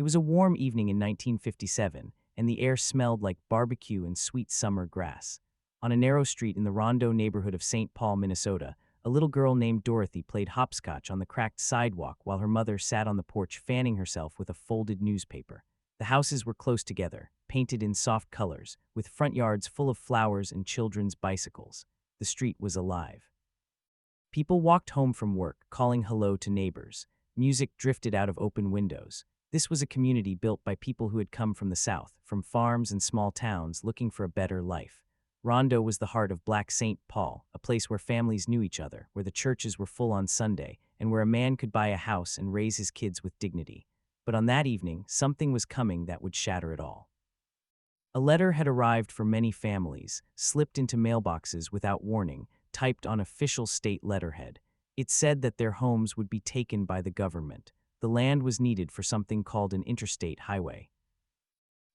It was a warm evening in 1957, and the air smelled like barbecue and sweet summer grass. On a narrow street in the Rondo neighborhood of St. Paul, Minnesota, a little girl named Dorothy played hopscotch on the cracked sidewalk while her mother sat on the porch fanning herself with a folded newspaper. The houses were close together, painted in soft colors, with front yards full of flowers and children's bicycles. The street was alive. People walked home from work, calling hello to neighbors. Music drifted out of open windows. This was a community built by people who had come from the South, from farms and small towns looking for a better life. Rondo was the heart of Black St. Paul, a place where families knew each other, where the churches were full on Sunday, and where a man could buy a house and raise his kids with dignity. But on that evening, something was coming that would shatter it all. A letter had arrived for many families, slipped into mailboxes without warning, typed on official state letterhead. It said that their homes would be taken by the government. The land was needed for something called an interstate highway.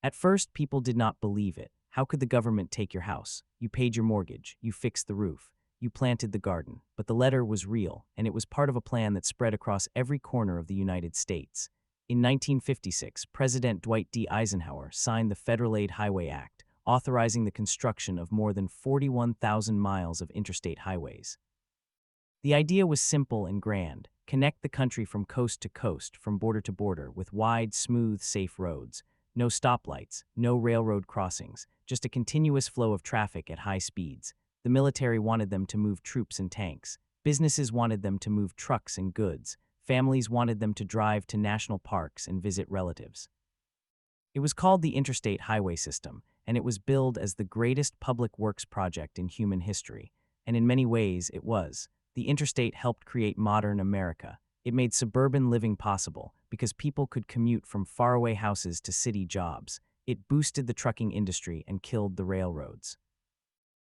At first, people did not believe it. How could the government take your house? You paid your mortgage, you fixed the roof, you planted the garden. But the letter was real, and it was part of a plan that spread across every corner of the United States. In 1956, President Dwight D. Eisenhower signed the Federal Aid Highway Act, authorizing the construction of more than 41,000 miles of interstate highways. The idea was simple and grand: connect the country from coast to coast, from border to border, with wide, smooth, safe roads. No stoplights, no railroad crossings, just a continuous flow of traffic at high speeds. The military wanted them to move troops and tanks. Businesses wanted them to move trucks and goods. Families wanted them to drive to national parks and visit relatives. It was called the Interstate Highway System, and it was billed as the greatest public works project in human history. And in many ways, it was. The interstate helped create modern America. It made suburban living possible because people could commute from faraway houses to city jobs. It boosted the trucking industry and killed the railroads.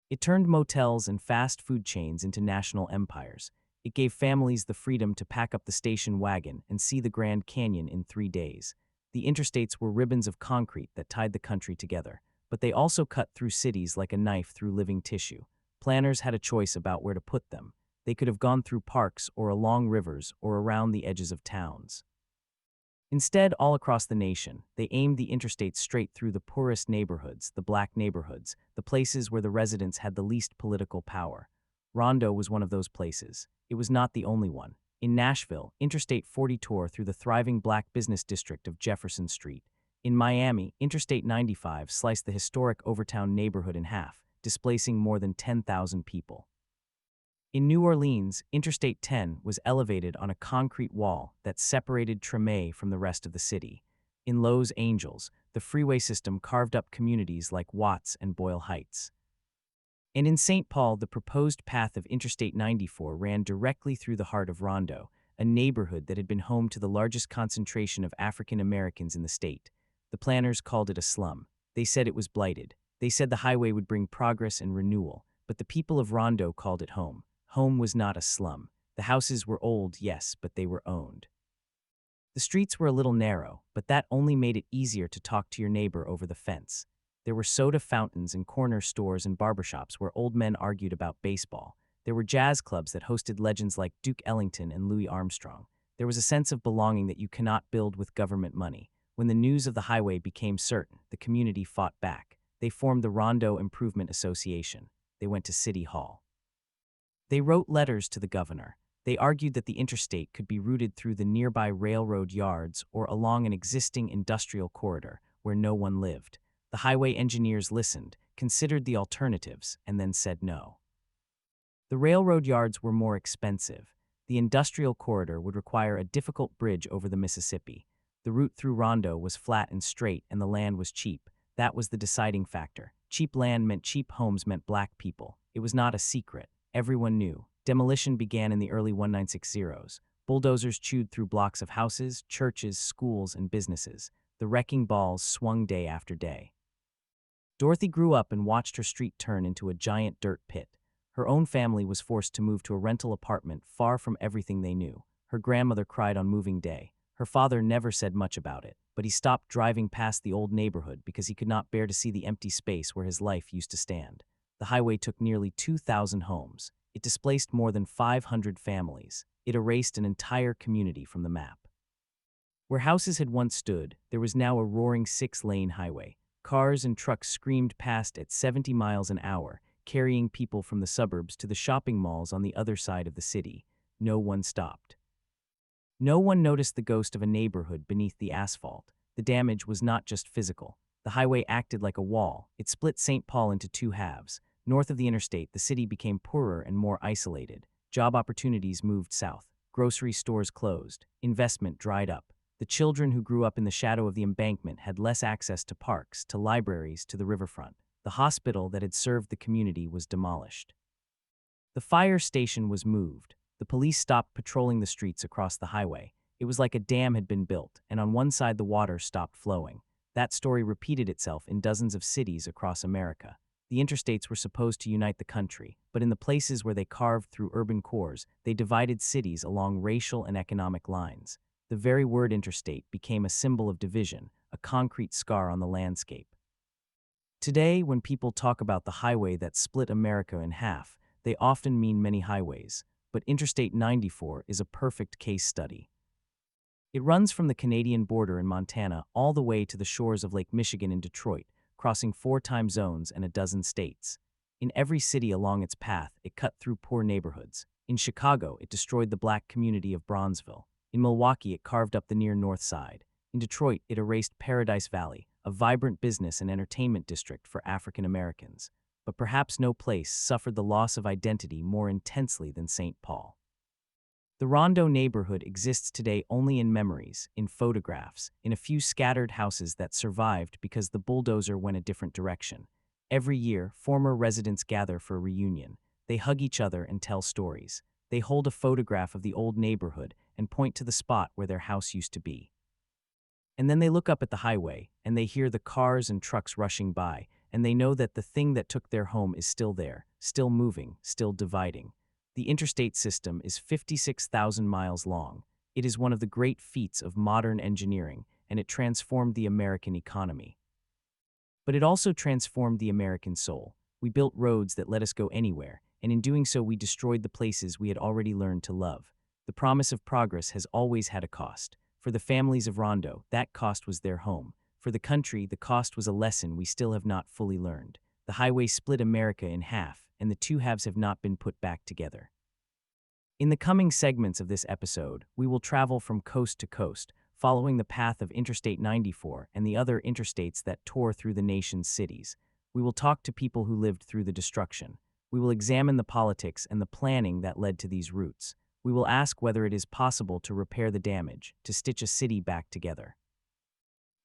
It turned motels and fast food chains into national empires. It gave families the freedom to pack up the station wagon and see the Grand Canyon in 3 days. The interstates were ribbons of concrete that tied the country together, but they also cut through cities like a knife through living tissue. Planners had a choice about where to put them. They could have gone through parks or along rivers or around the edges of towns. Instead, all across the nation, they aimed the interstate straight through the poorest neighborhoods, the black neighborhoods, the places where the residents had the least political power. Rondo was one of those places. It was not the only one. In Nashville, Interstate 40 tore through the thriving black business district of Jefferson Street. In Miami, Interstate 95 sliced the historic Overtown neighborhood in half, displacing more than 10,000 people. In New Orleans, Interstate 10 was elevated on a concrete wall that separated Treme from the rest of the city. In Los Angeles, the freeway system carved up communities like Watts and Boyle Heights. And in St. Paul, the proposed path of Interstate 94 ran directly through the heart of Rondo, a neighborhood that had been home to the largest concentration of African Americans in the state. The planners called it a slum. They said it was blighted. They said the highway would bring progress and renewal, but the people of Rondo called it home. Home was not a slum. The houses were old, yes, but they were owned. The streets were a little narrow, but that only made it easier to talk to your neighbor over the fence. There were soda fountains and corner stores and barbershops where old men argued about baseball. There were jazz clubs that hosted legends like Duke Ellington and Louis Armstrong. There was a sense of belonging that you cannot build with government money. When the news of the highway became certain, the community fought back. They formed the Rondo Improvement Association. They went to City Hall. They wrote letters to the governor. They argued that the interstate could be routed through the nearby railroad yards or along an existing industrial corridor where no one lived. The highway engineers listened, considered the alternatives, and then said no. The railroad yards were more expensive. The industrial corridor would require a difficult bridge over the Mississippi. The route through Rondo was flat and straight, and the land was cheap. That was the deciding factor. Cheap land meant cheap homes meant black people. It was not a secret. Everyone knew. Demolition began in the early 1960s. Bulldozers chewed through blocks of houses, churches, schools, and businesses. The wrecking balls swung day after day. Dorothy grew up and watched her street turn into a giant dirt pit. Her own family was forced to move to a rental apartment far from everything they knew. Her grandmother cried on moving day. Her father never said much about it, but he stopped driving past the old neighborhood because he could not bear to see the empty space where his life used to stand. The highway took nearly 2,000 homes. It displaced more than 500 families. It erased an entire community from the map. Where houses had once stood, there was now a roaring six-lane highway. Cars and trucks screamed past at 70 miles an hour, carrying people from the suburbs to the shopping malls on the other side of the city. No one stopped. No one noticed the ghost of a neighborhood beneath the asphalt. The damage was not just physical. The highway acted like a wall. It split St. Paul into two halves. North of the interstate, the city became poorer and more isolated. Job opportunities moved south. Grocery stores closed. Investment dried up. The children who grew up in the shadow of the embankment had less access to parks, to libraries, to the riverfront. The hospital that had served the community was demolished. The fire station was moved. The police stopped patrolling the streets across the highway. It was like a dam had been built, and on one side the water stopped flowing. That story repeated itself in dozens of cities across America. The interstates were supposed to unite the country, but in the places where they carved through urban cores, they divided cities along racial and economic lines. The very word interstate became a symbol of division, a concrete scar on the landscape. Today, when people talk about the highway that split America in half, they often mean many highways, but Interstate 94 is a perfect case study. It runs from the Canadian border in Montana all the way to the shores of Lake Michigan in Detroit, crossing 4 time zones and a dozen states. In every city along its path, it cut through poor neighborhoods. In Chicago, it destroyed the black community of Bronzeville. In Milwaukee, it carved up the near North Side. In Detroit, it erased Paradise Valley, a vibrant business and entertainment district for African Americans. But perhaps no place suffered the loss of identity more intensely than St. Paul. The Rondo neighborhood exists today only in memories, in photographs, in a few scattered houses that survived because the bulldozer went a different direction. Every year, former residents gather for a reunion. They hug each other and tell stories. They hold a photograph of the old neighborhood and point to the spot where their house used to be. And then they look up at the highway, and they hear the cars and trucks rushing by, and they know that the thing that took their home is still there, still moving, still dividing. The interstate system is 56,000 miles long. It is one of the great feats of modern engineering, and it transformed the American economy. But it also transformed the American soul. We built roads that let us go anywhere, and in doing so we destroyed the places we had already learned to love. The promise of progress has always had a cost. For the families of Rondo, that cost was their home. For the country, the cost was a lesson we still have not fully learned. The highway split America in half, and the two halves have not been put back together. In the coming segments of this episode, we will travel from coast to coast, following the path of Interstate 94 and the other interstates that tore through the nation's cities. We will talk to people who lived through the destruction. We will examine the politics and the planning that led to these routes. We will ask whether it is possible to repair the damage, to stitch a city back together.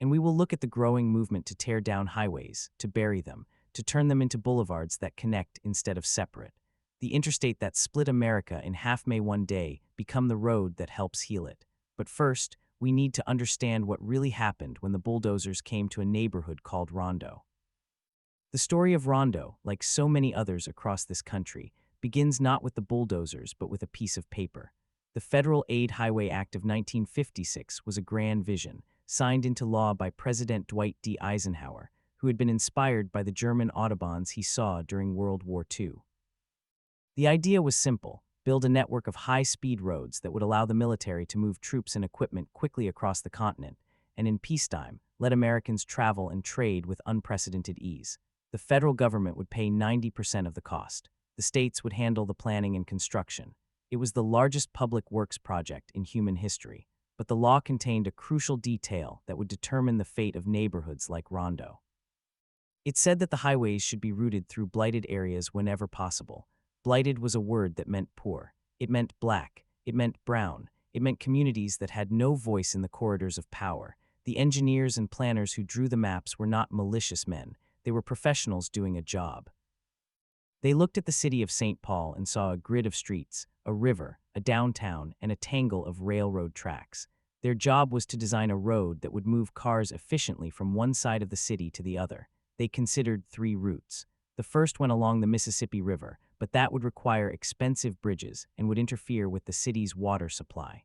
And we will look at the growing movement to tear down highways, to bury them, to turn them into boulevards that connect instead of separate. The interstate that split America in half may one day become the road that helps heal it. But first, we need to understand what really happened when the bulldozers came to a neighborhood called Rondo. The story of Rondo, like so many others across this country, begins not with the bulldozers but with a piece of paper. The Federal Aid Highway Act of 1956 was a grand vision, signed into law by President Dwight D. Eisenhower, who had been inspired by the German autobahns he saw during World War II. The idea was simple: build a network of high-speed roads that would allow the military to move troops and equipment quickly across the continent, and in peacetime, let Americans travel and trade with unprecedented ease. The federal government would pay 90% of the cost. The states would handle the planning and construction. It was the largest public works project in human history, but the law contained a crucial detail that would determine the fate of neighborhoods like Rondo. It said that the highways should be routed through blighted areas whenever possible. Blighted was a word that meant poor. It meant black. It meant brown. It meant communities that had no voice in the corridors of power. The engineers and planners who drew the maps were not malicious men. They were professionals doing a job. They looked at the city of St. Paul and saw a grid of streets, a river, a downtown, and a tangle of railroad tracks. Their job was to design a road that would move cars efficiently from one side of the city to the other. They considered 3 routes. The first went along the Mississippi River, but that would require expensive bridges and would interfere with the city's water supply.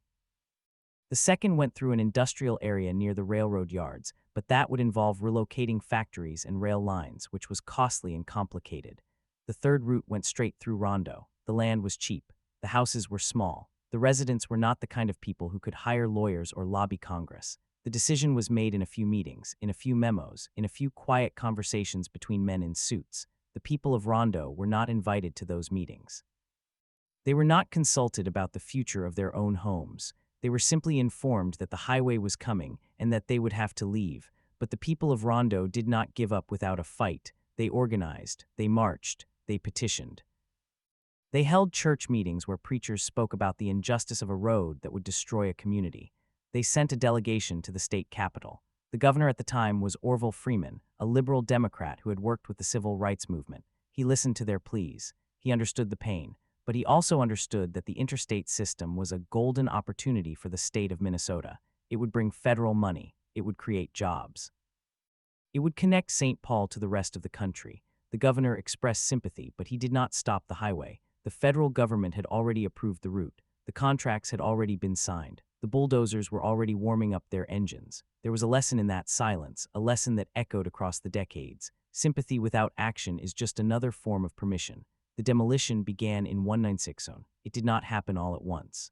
The second went through an industrial area near the railroad yards, but that would involve relocating factories and rail lines, which was costly and complicated. The third route went straight through Rondo. The land was cheap. The houses were small. The residents were not the kind of people who could hire lawyers or lobby Congress. The decision was made in a few meetings, in a few memos, in a few quiet conversations between men in suits. The people of Rondo were not invited to those meetings. They were not consulted about the future of their own homes. They were simply informed that the highway was coming and that they would have to leave. But the people of Rondo did not give up without a fight. They organized, they marched, they petitioned. They held church meetings where preachers spoke about the injustice of a road that would destroy a community. They sent a delegation to the state capitol. The governor at the time was Orville Freeman, a liberal Democrat who had worked with the civil rights movement. He listened to their pleas. He understood the pain, but he also understood that the interstate system was a golden opportunity for the state of Minnesota. It would bring federal money. It would create jobs. It would connect St. Paul to the rest of the country. The governor expressed sympathy, but he did not stop the highway. The federal government had already approved the route. The contracts had already been signed. The bulldozers were already warming up their engines. There was a lesson in that silence, a lesson that echoed across the decades. Sympathy without action is just another form of permission. The demolition began in 1960. It did not happen all at once.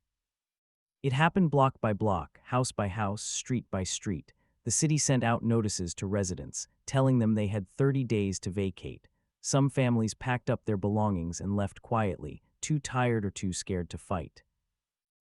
It happened block by block, house by house, street by street. The city sent out notices to residents, telling them they had 30 days to vacate. Some families packed up their belongings and left quietly, too tired or too scared to fight.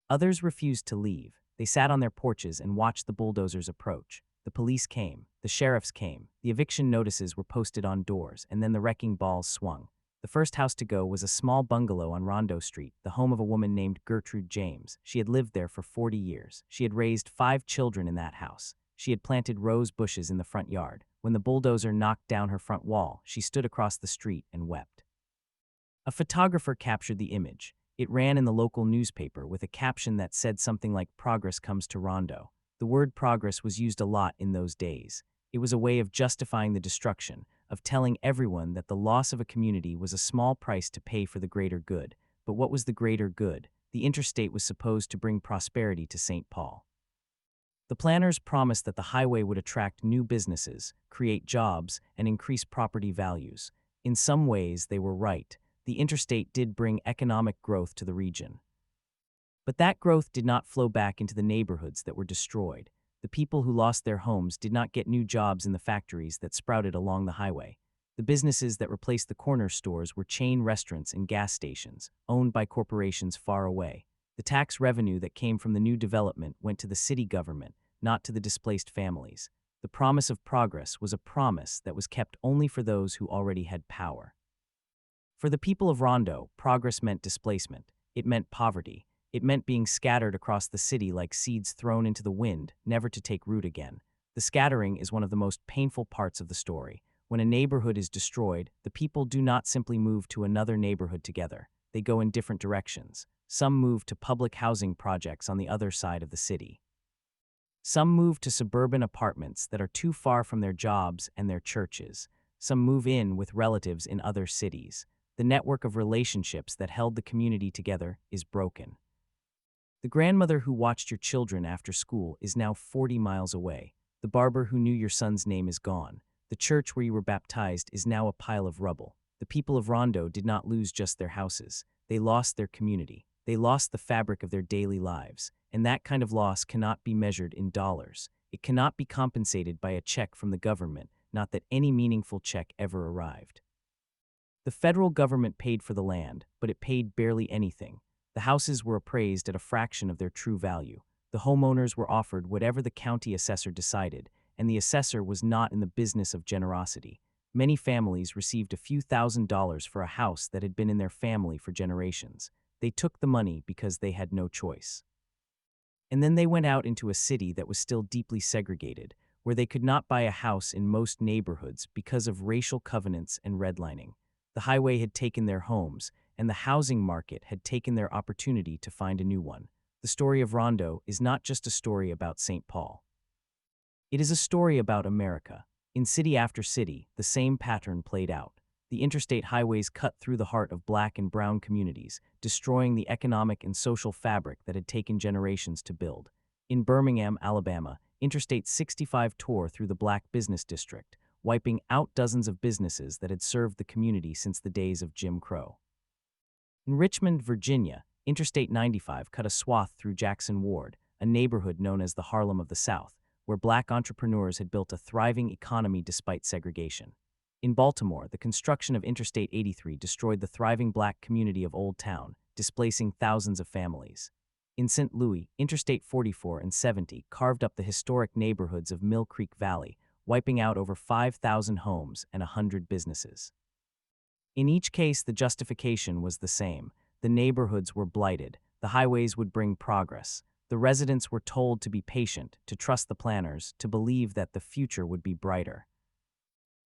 Others refused to leave. They sat on their porches and watched the bulldozers approach. The police came. The sheriffs came. The eviction notices were posted on doors, and then the wrecking balls swung. The first house to go was a small bungalow on Rondo Street, the home of a woman named Gertrude James. She had lived there for 40 years. She had raised 5 children in that house. She had planted rose bushes in the front yard. When the bulldozer knocked down her front wall, she stood across the street and wept. A photographer captured the image. It ran in the local newspaper with a caption that said something like "Progress comes to Rondo." The word progress was used a lot in those days. It was a way of justifying the destruction, of telling everyone that the loss of a community was a small price to pay for the greater good. But what was the greater good? The interstate was supposed to bring prosperity to St. Paul. The planners promised that the highway would attract new businesses, create jobs, and increase property values. In some ways, they were right. The interstate did bring economic growth to the region. But that growth did not flow back into the neighborhoods that were destroyed. The people who lost their homes did not get new jobs in the factories that sprouted along the highway. The businesses that replaced the corner stores were chain restaurants and gas stations, owned by corporations far away. The tax revenue that came from the new development went to the city government, not to the displaced families. The promise of progress was a promise that was kept only for those who already had power. For the people of Rondo, progress meant displacement. It meant poverty. It meant being scattered across the city like seeds thrown into the wind, never to take root again. The scattering is one of the most painful parts of the story. When a neighborhood is destroyed, the people do not simply move to another neighborhood together. They go in different directions. Some move to public housing projects on the other side of the city. Some move to suburban apartments that are too far from their jobs and their churches. Some move in with relatives in other cities. The network of relationships that held the community together is broken. The grandmother who watched your children after school is now 40 miles away. The barber who knew your son's name is gone. The church where you were baptized is now a pile of rubble. The people of Rondo did not lose just their houses. They lost their community. They lost the fabric of their daily lives. And that kind of loss cannot be measured in dollars. It cannot be compensated by a check from the government, not that any meaningful check ever arrived. The federal government paid for the land, but it paid barely anything. The houses were appraised at a fraction of their true value. The homeowners were offered whatever the county assessor decided, and the assessor was not in the business of generosity. Many families received a few $1,000s for a house that had been in their family for generations. They took the money because they had no choice. And then they went out into a city that was still deeply segregated, where they could not buy a house in most neighborhoods because of racial covenants and redlining. The highway had taken their homes, and the housing market had taken their opportunity to find a new one. The story of Rondo is not just a story about St. Paul. It is a story about America. In city after city, the same pattern played out. The interstate highways cut through the heart of black and brown communities, destroying the economic and social fabric that had taken generations to build. In Birmingham, Alabama, Interstate 65 tore through the black business district, wiping out dozens of businesses that had served the community since the days of Jim Crow. In Richmond, Virginia, Interstate 95 cut a swath through Jackson Ward, a neighborhood known as the Harlem of the South, where black entrepreneurs had built a thriving economy despite segregation. In Baltimore, the construction of Interstate 83 destroyed the thriving black community of Old Town, displacing thousands of families. In St. Louis, Interstate 44 and 70 carved up the historic neighborhoods of Mill Creek Valley, wiping out over 5,000 homes and 100 businesses. In each case, the justification was the same. The neighborhoods were blighted. The highways would bring progress. The residents were told to be patient, to trust the planners, to believe that the future would be brighter.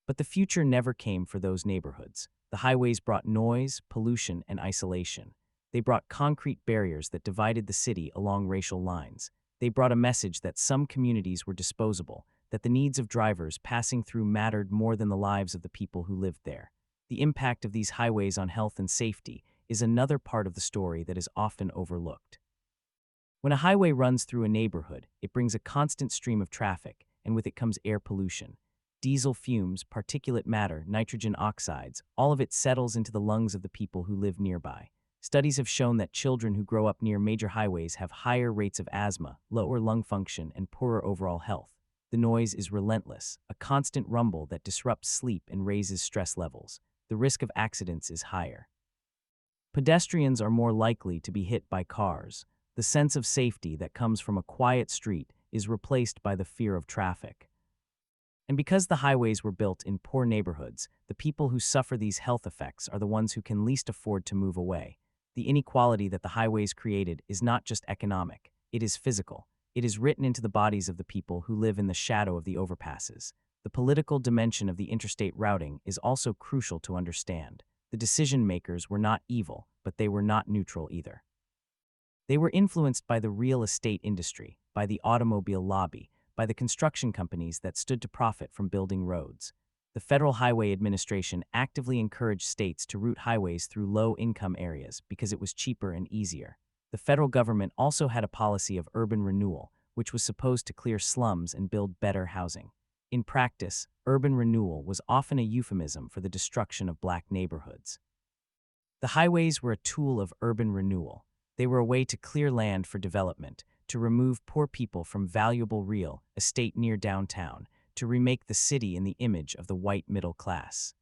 But the future never came for those neighborhoods. The highways brought noise, pollution, and isolation. They brought concrete barriers that divided the city along racial lines. They brought a message that some communities were disposable, that the needs of drivers passing through mattered more than the lives of the people who lived there. The impact of these highways on health and safety is another part of the story that is often overlooked. When a highway runs through a neighborhood, it brings a constant stream of traffic, and with it comes air pollution. Diesel fumes, particulate matter, nitrogen oxides, all of it settles into the lungs of the people who live nearby. Studies have shown that children who grow up near major highways have higher rates of asthma, lower lung function, and poorer overall health. The noise is relentless, a constant rumble that disrupts sleep and raises stress levels. The risk of accidents is higher. Pedestrians are more likely to be hit by cars. The sense of safety that comes from a quiet street is replaced by the fear of traffic. And because the highways were built in poor neighborhoods, the people who suffer these health effects are the ones who can least afford to move away. The inequality that the highways created is not just economic, it is physical. It is written into the bodies of the people who live in the shadow of the overpasses. The political dimension of the interstate routing is also crucial to understand. The decision makers were not evil, but they were not neutral either. They were influenced by the real estate industry, by the automobile lobby, by the construction companies that stood to profit from building roads. The Federal Highway Administration actively encouraged states to route highways through low-income areas because it was cheaper and easier. The federal government also had a policy of urban renewal, which was supposed to clear slums and build better housing. In practice, urban renewal was often a euphemism for the destruction of black neighborhoods. The highways were a tool of urban renewal. They were a way to clear land for development, to remove poor people from valuable real estate near downtown, to remake the city in the image of the white middle class.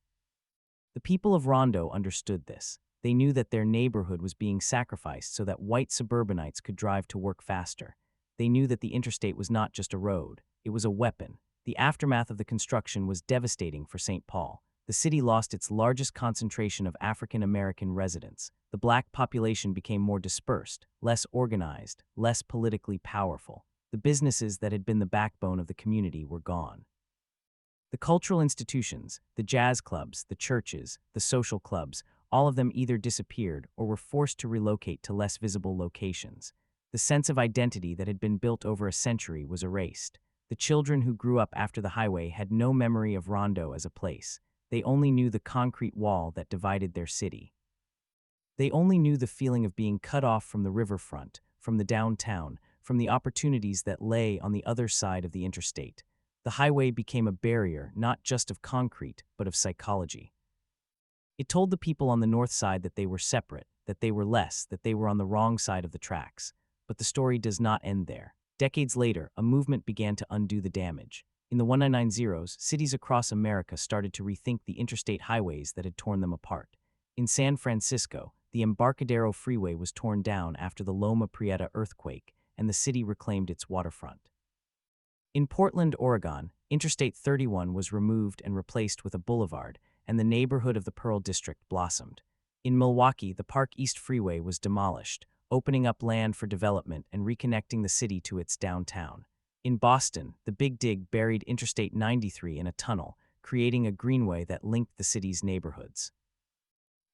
The people of Rondo understood this. They knew that their neighborhood was being sacrificed so that white suburbanites could drive to work faster. They knew that the interstate was not just a road, it was a weapon. The aftermath of the construction was devastating for St. Paul. The city lost its largest concentration of African American residents. The black population became more dispersed, less organized, less politically powerful. The businesses that had been the backbone of the community were gone. The cultural institutions, the jazz clubs, the churches, the social clubs, all of them either disappeared or were forced to relocate to less visible locations. The sense of identity that had been built over a century was erased. The children who grew up after the highway had no memory of Rondo as a place. They only knew the concrete wall that divided their city. They only knew the feeling of being cut off from the riverfront, from the downtown, from the opportunities that lay on the other side of the interstate. The highway became a barrier not just of concrete, but of psychology. It told the people on the north side that they were separate, that they were less, that they were on the wrong side of the tracks. But the story does not end there. Decades later, a movement began to undo the damage. In the 1990s, cities across America started to rethink the interstate highways that had torn them apart. In San Francisco, the Embarcadero Freeway was torn down after the Loma Prieta earthquake, and the city reclaimed its waterfront. In Portland, Oregon, Interstate 31 was removed and replaced with a boulevard, and the neighborhood of the Pearl District blossomed. In Milwaukee, the Park East Freeway was demolished, opening up land for development and reconnecting the city to its downtown. In Boston, the Big Dig buried Interstate 93 in a tunnel, creating a greenway that linked the city's neighborhoods.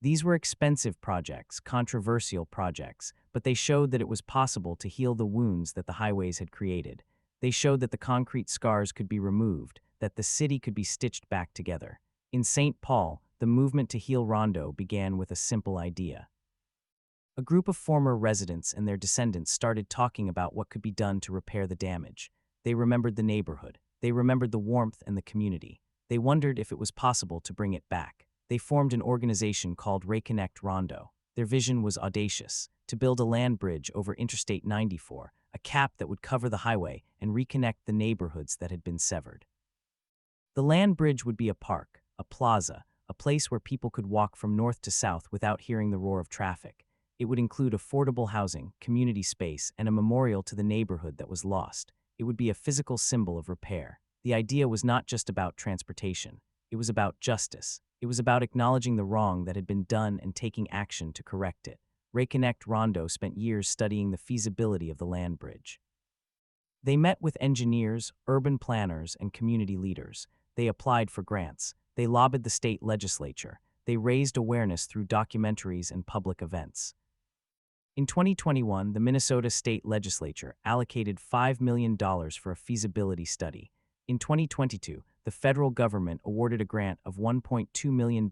These were expensive projects, controversial projects, but they showed that it was possible to heal the wounds that the highways had created. They showed that the concrete scars could be removed, that the city could be stitched back together. In St. Paul, the movement to heal Rondo began with a simple idea. A group of former residents and their descendants started talking about what could be done to repair the damage. They remembered the neighborhood. They remembered the warmth and the community. They wondered if it was possible to bring it back. They formed an organization called Reconnect Rondo. Their vision was audacious: to build a land bridge over Interstate 94, a cap that would cover the highway and reconnect the neighborhoods that had been severed. The land bridge would be a park, a plaza, a place where people could walk from north to south without hearing the roar of traffic. It would include affordable housing, community space, and a memorial to the neighborhood that was lost. It would be a physical symbol of repair. The idea was not just about transportation. It was about justice. It was about acknowledging the wrong that had been done and taking action to correct it. Reconnect Rondo spent years studying the feasibility of the land bridge. They met with engineers, urban planners, and community leaders. They applied for grants. They lobbied the state legislature. They raised awareness through documentaries and public events. In 2021, the Minnesota State Legislature allocated $5 million for a feasibility study. In 2022, the federal government awarded a grant of $1.2 million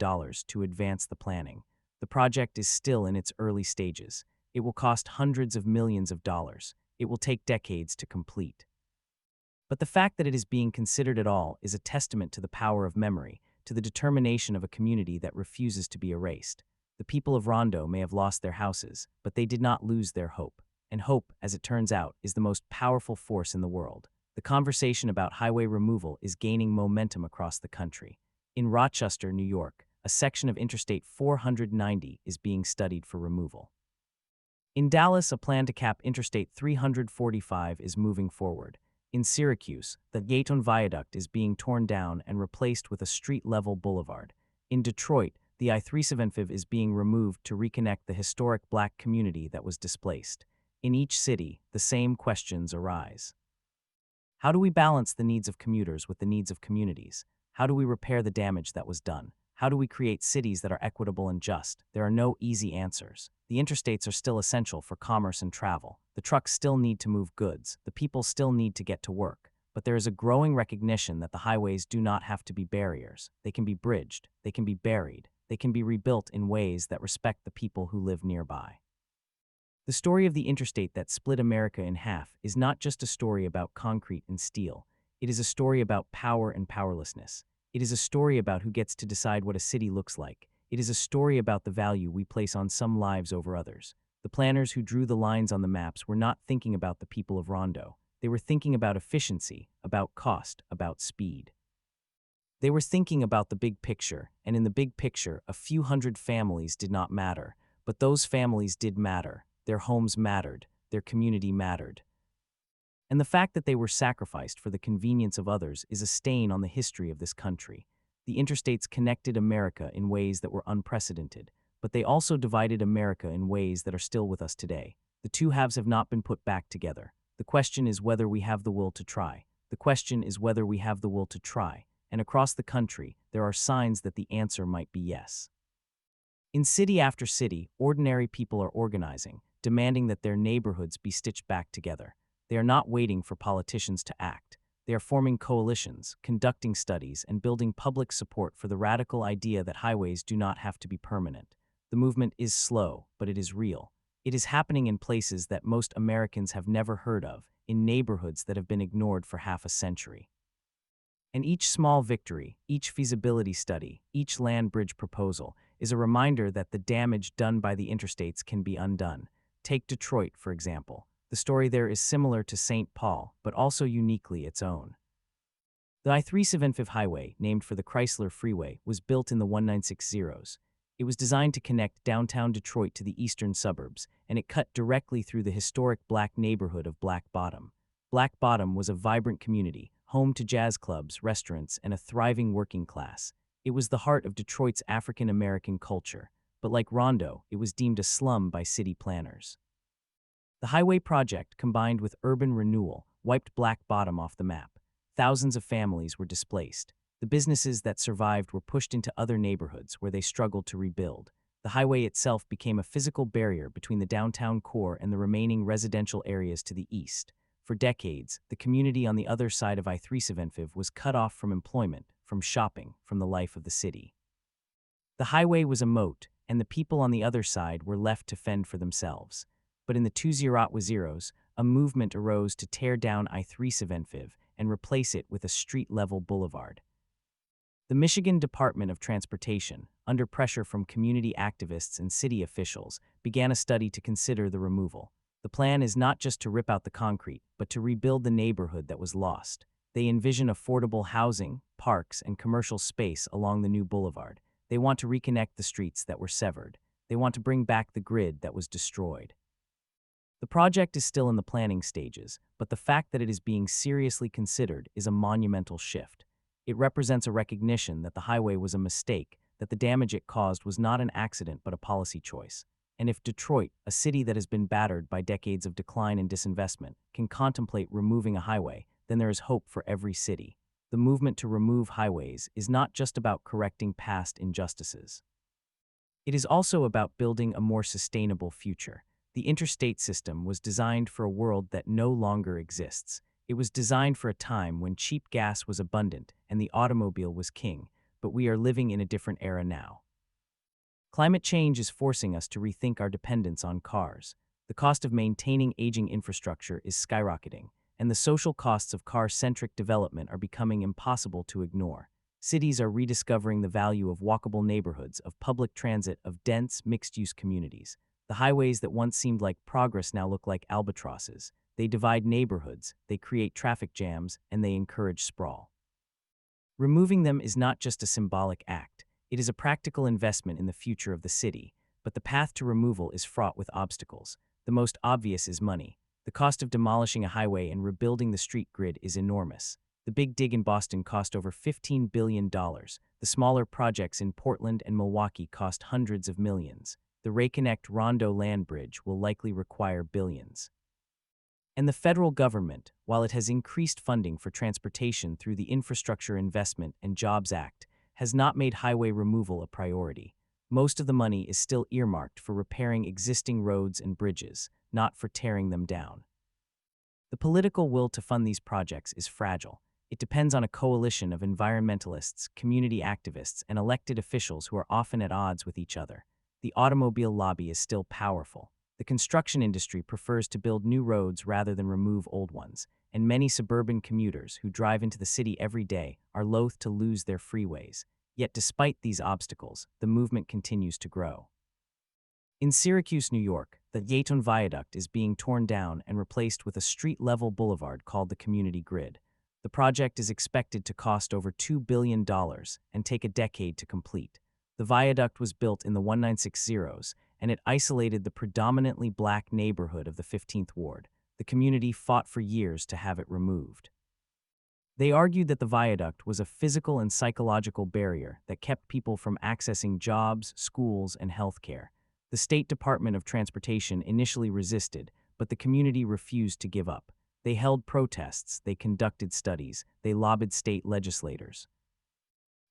to advance the planning. The project is still in its early stages. It will cost hundreds of millions of dollars. It will take decades to complete. But the fact that it is being considered at all is a testament to the power of memory, to the determination of a community that refuses to be erased. The people of Rondo may have lost their houses, but they did not lose their hope. And hope, as it turns out, is the most powerful force in the world. The conversation about highway removal is gaining momentum across the country. In Rochester, New York, a section of Interstate 490 is being studied for removal. In Dallas, a plan to cap Interstate 345 is moving forward. In Syracuse, the Gaton Viaduct is being torn down and replaced with a street-level boulevard. In Detroit, the I-375 is being removed to reconnect the historic Black community that was displaced. In each city, the same questions arise. How do we balance the needs of commuters with the needs of communities? How do we repair the damage that was done? How do we create cities that are equitable and just? There are no easy answers. The interstates are still essential for commerce and travel. The trucks still need to move goods. The people still need to get to work. But there is a growing recognition that the highways do not have to be barriers. They can be bridged. They can be buried. They can be rebuilt in ways that respect the people who live nearby. The story of the interstate that split America in half is not just a story about concrete and steel. It is a story about power and powerlessness. It is a story about who gets to decide what a city looks like. It is a story about the value we place on some lives over others. The planners who drew the lines on the maps were not thinking about the people of Rondo. They were thinking about efficiency, about cost, about speed. They were thinking about the big picture, and in the big picture, a few hundred families did not matter. But those families did matter. Their homes mattered. Their community mattered. And the fact that they were sacrificed for the convenience of others is a stain on the history of this country. The interstates connected America in ways that were unprecedented, but they also divided America in ways that are still with us today. The two halves have not been put back together. The question is whether we have the will to try. The question is whether we have the will to try. And across the country, there are signs that the answer might be yes. In city after city, ordinary people are organizing, demanding that their neighborhoods be stitched back together. They are not waiting for politicians to act. They are forming coalitions, conducting studies, and building public support for the radical idea that highways do not have to be permanent. The movement is slow, but it is real. It is happening in places that most Americans have never heard of, in neighborhoods that have been ignored for half a century. And each small victory, each feasibility study, each land bridge proposal is a reminder that the damage done by the interstates can be undone. Take Detroit, for example. The story there is similar to St. Paul, but also uniquely its own. The I-375 highway, named for the Chrysler Freeway, was built in the 1960s. It was designed to connect downtown Detroit to the eastern suburbs, and it cut directly through the historic Black neighborhood of Black Bottom. Black Bottom was a vibrant community, home to jazz clubs, restaurants, and a thriving working class. It was the heart of Detroit's African-American culture, but like Rondo, it was deemed a slum by city planners. The highway project, combined with urban renewal, wiped Black Bottom off the map. Thousands of families were displaced. The businesses that survived were pushed into other neighborhoods where they struggled to rebuild. The highway itself became a physical barrier between the downtown core and the remaining residential areas to the east. For decades, the community on the other side of I-375 was cut off from employment, from shopping, from the life of the city. The highway was a moat, and the people on the other side were left to fend for themselves. But in the 2010s, a movement arose to tear down I-375 and replace it with a street-level boulevard. The Michigan Department of Transportation, under pressure from community activists and city officials, began a study to consider the removal. The plan is not just to rip out the concrete, but to rebuild the neighborhood that was lost. They envision affordable housing, parks, and commercial space along the new boulevard. They want to reconnect the streets that were severed. They want to bring back the grid that was destroyed. The project is still in the planning stages, but the fact that it is being seriously considered is a monumental shift. It represents a recognition that the highway was a mistake, that the damage it caused was not an accident but a policy choice. And if Detroit, a city that has been battered by decades of decline and disinvestment, can contemplate removing a highway, then there is hope for every city. The movement to remove highways is not just about correcting past injustices. It is also about building a more sustainable future. The interstate system was designed for a world that no longer exists. It was designed for a time when cheap gas was abundant and the automobile was king, but we are living in a different era now. Climate change is forcing us to rethink our dependence on cars. The cost of maintaining aging infrastructure is skyrocketing, and the social costs of car-centric development are becoming impossible to ignore. Cities are rediscovering the value of walkable neighborhoods, of public transit, of dense, mixed-use communities. The highways that once seemed like progress now look like albatrosses. They divide neighborhoods, they create traffic jams, and they encourage sprawl. Removing them is not just a symbolic act. It is a practical investment in the future of the city, but the path to removal is fraught with obstacles. The most obvious is money. The cost of demolishing a highway and rebuilding the street grid is enormous. The Big Dig in Boston cost over $15 billion. The smaller projects in Portland and Milwaukee cost hundreds of millions. The Reconnect Rondo land bridge will likely require billions. And the federal government, while it has increased funding for transportation through the Infrastructure Investment and Jobs Act, has not made highway removal a priority. Most of the money is still earmarked for repairing existing roads and bridges, not for tearing them down. The political will to fund these projects is fragile. It depends on a coalition of environmentalists, community activists, and elected officials who are often at odds with each other. The automobile lobby is still powerful. The construction industry prefers to build new roads rather than remove old ones, and many suburban commuters who drive into the city every day are loath to lose their freeways. Yet despite these obstacles, the movement continues to grow. In Syracuse, New York, the Yeton Viaduct is being torn down and replaced with a street-level boulevard called the Community Grid. The project is expected to cost over $2 billion and take a decade to complete. The viaduct was built in the 1960s, and it isolated the predominantly black neighborhood of the 15th Ward. The community fought for years to have it removed. They argued that the viaduct was a physical and psychological barrier that kept people from accessing jobs, schools, and healthcare. The State Department of Transportation initially resisted, but the community refused to give up. They held protests, they conducted studies, they lobbied state legislators.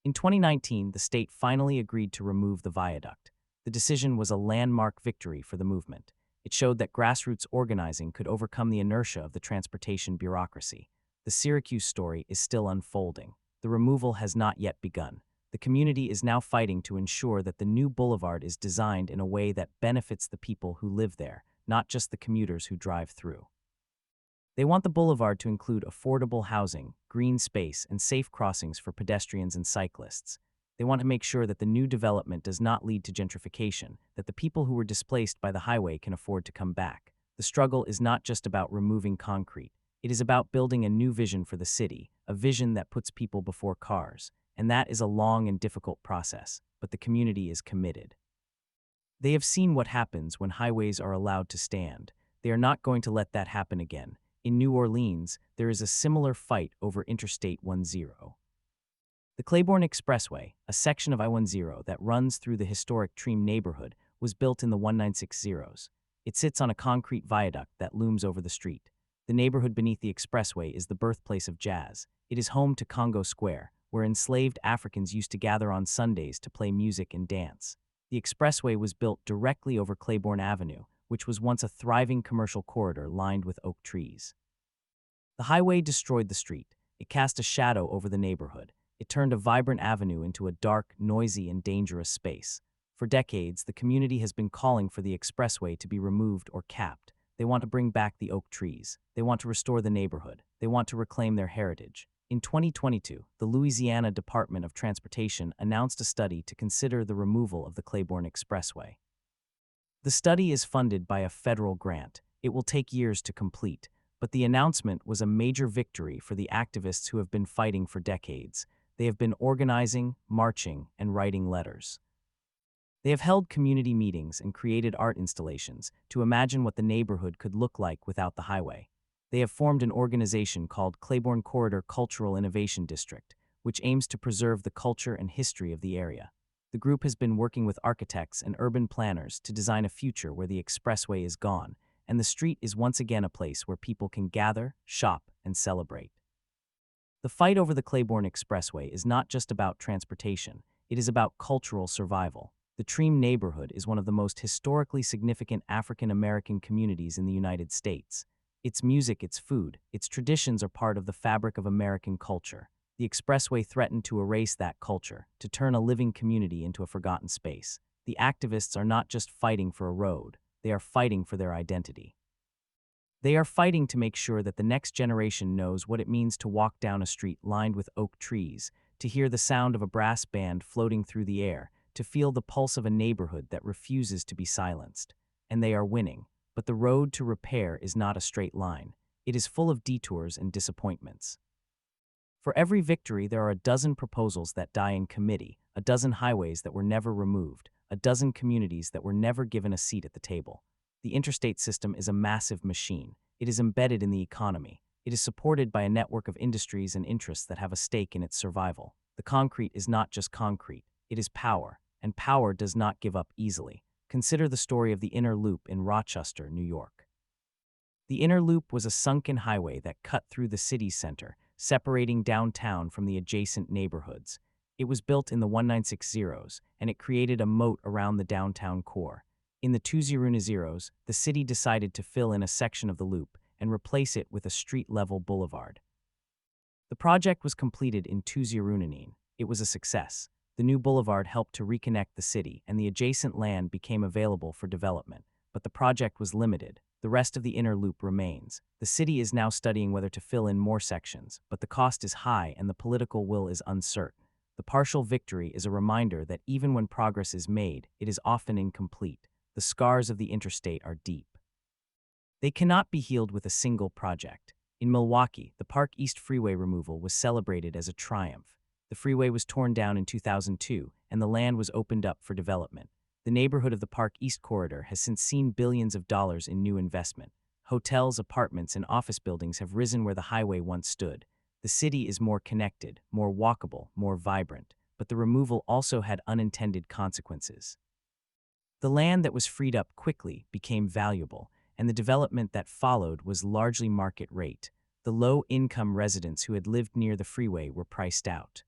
In 2019, the state finally agreed to remove the viaduct. The decision was a landmark victory for the movement. It showed that grassroots organizing could overcome the inertia of the transportation bureaucracy. The Syracuse story is still unfolding. The removal has not yet begun. The community is now fighting to ensure that the new boulevard is designed in a way that benefits the people who live there, not just the commuters who drive through. They want the boulevard to include affordable housing, green space, and safe crossings for pedestrians and cyclists. They want to make sure that the new development does not lead to gentrification, that the people who were displaced by the highway can afford to come back. The struggle is not just about removing concrete. It is about building a new vision for the city, a vision that puts people before cars. And that is a long and difficult process, but the community is committed. They have seen what happens when highways are allowed to stand. They are not going to let that happen again. In New Orleans, there is a similar fight over Interstate 10. The Claiborne Expressway, a section of I-10 that runs through the historic Treem neighborhood, was built in the 1960s. It sits on a concrete viaduct that looms over the street. The neighborhood beneath the expressway is the birthplace of jazz. It is home to Congo Square, where enslaved Africans used to gather on Sundays to play music and dance. The expressway was built directly over Claiborne Avenue, which was once a thriving commercial corridor lined with oak trees. The highway destroyed the street. It cast a shadow over the neighborhood. It turned a vibrant avenue into a dark, noisy, and dangerous space. For decades, the community has been calling for the expressway to be removed or capped. They want to bring back the oak trees. They want to restore the neighborhood. They want to reclaim their heritage. In 2022, the Louisiana Department of Transportation announced a study to consider the removal of the Claiborne Expressway. The study is funded by a federal grant. It will take years to complete, but the announcement was a major victory for the activists who have been fighting for decades. They have been organizing, marching, and writing letters. They have held community meetings and created art installations to imagine what the neighborhood could look like without the highway. They have formed an organization called Claiborne Corridor Cultural Innovation District, which aims to preserve the culture and history of the area. The group has been working with architects and urban planners to design a future where the expressway is gone, and the street is once again a place where people can gather, shop, and celebrate. The fight over the Claiborne Expressway is not just about transportation, it is about cultural survival. The Treem neighborhood is one of the most historically significant African American communities in the United States. Its music, its food, its traditions are part of the fabric of American culture. The expressway threatened to erase that culture, to turn a living community into a forgotten space. The activists are not just fighting for a road, they are fighting for their identity. They are fighting to make sure that the next generation knows what it means to walk down a street lined with oak trees, to hear the sound of a brass band floating through the air, to feel the pulse of a neighborhood that refuses to be silenced. And they are winning. But the road to repair is not a straight line. It is full of detours and disappointments. For every victory, there are a dozen proposals that die in committee, a dozen highways that were never removed, a dozen communities that were never given a seat at the table. The interstate system is a massive machine. It is embedded in the economy. It is supported by a network of industries and interests that have a stake in its survival. The concrete is not just concrete, it is power, and power does not give up easily. Consider the story of the Inner Loop in Rochester, New York. The Inner Loop was a sunken highway that cut through the city's center, separating downtown from the adjacent neighborhoods. It was built in the 1960s, and it created a moat around the downtown core. In the 2010s, the city decided to fill in a section of the loop and replace it with a street-level boulevard. The project was completed in 2019. It was a success. The new boulevard helped to reconnect the city, and the adjacent land became available for development. But the project was limited. The rest of the inner loop remains. The city is now studying whether to fill in more sections, but the cost is high and the political will is uncertain. The partial victory is a reminder that even when progress is made, it is often incomplete. The scars of the interstate are deep. They cannot be healed with a single project. In Milwaukee, the Park East Freeway removal was celebrated as a triumph. The freeway was torn down in 2002, and the land was opened up for development. The neighborhood of the Park East Corridor has since seen billions of dollars in new investment. Hotels, apartments, and office buildings have risen where the highway once stood. The city is more connected, more walkable, more vibrant, but the removal also had unintended consequences. The land that was freed up quickly became valuable, and the development that followed was largely market rate. The low-income residents who had lived near the freeway were priced out.